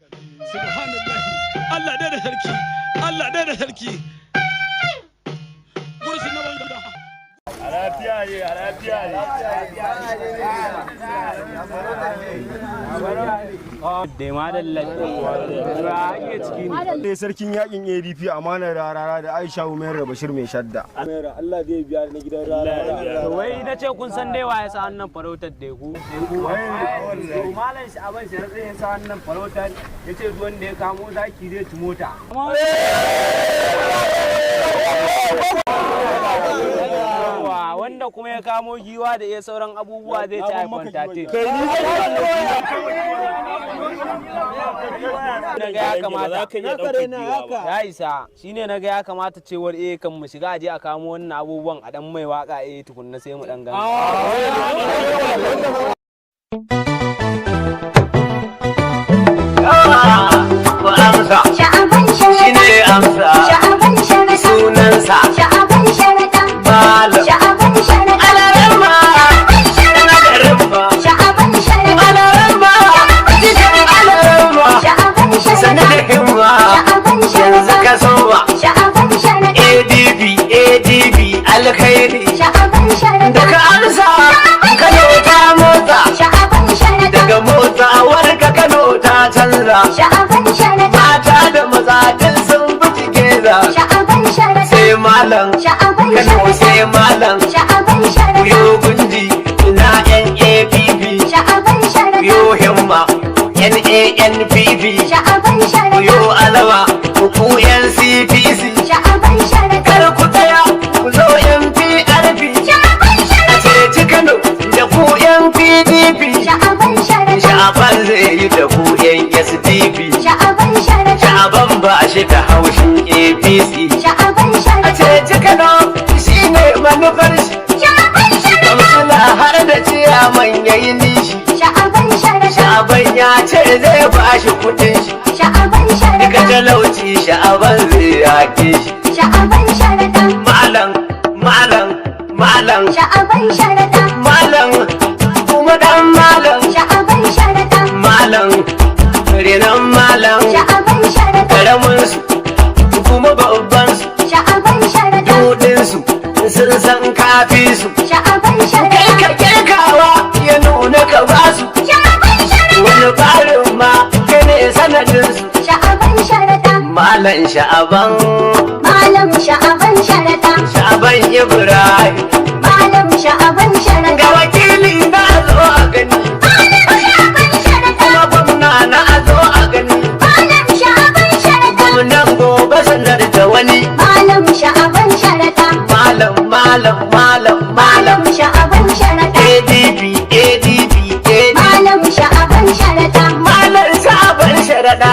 subhanallah Allah da sarki Allah da sarki gursu na wanda lafiya ne da ma ake ciki ne sarkin yakin ADP amanar rarara da Aisha Umar Bashir mai shadda Allah zai biya ni gidan rarara wai na ce kun san dai waye sa wannan farautar da ku malam Sha'aban Sharaɗin ya sa wannan farautar yace duk wanda ya kamo zaki zai ci mota wanda kuma ya kamo giwa da iya sauran abubuwa zai ci iPhone 13. Naga ya kamata ya isa shine naga ya kamata cewar kan mu shiga aje a kamo wannan abubuwan a dan mai waka tukunna sai mu dan gani. Sha'aban shine amsa sunansa Sha'aban Sharaɗa Malam Sha'aban Sharaɗa Alarama Sha'aban Sharaɗa Alarama Sha'aban Sharaɗa Sha'aban Sharaɗa yanzu ka sowa Sha'aban Sharaɗa ADB alkhairi Sha'aban Sharaɗa daga amsa Kano ta motsa Sha'aban Sharaɗa daga motsawar ka Kano ta canza Sha'aban Sharaɗa mata da maza duk sun bi tigeza Sha'aban Sharaɗa sai malam Kano sai malam yo gundi na NAPP yo himma NANPP yo alama ku NCPC kar ku tsaya ku zo NPRP a ceci Kano da ku NPDP Sha'aban zai yi da ku SDP Sha'aban ba shi da haushin APC a ceci Kano shine manufar shi kamsila har da ciyaman yayi nishi Sha'aban ya ce zai ba shi kudin shi daga talauci Sha'aban zai yake shi malam malam kuma dan malam renan malam karamin su kuma babban su dudin su sun san kafi su kai ka kirkawa ya nuna ka ba su wani barin ma kai ne sanadin su malam Sha'aban Sha'aban Ibrahim ga wakili na zo a gani kuma gwamna na zo a gani gwamnan gobe sanar da wani malam ADP malam Sha'aban Sharaɗa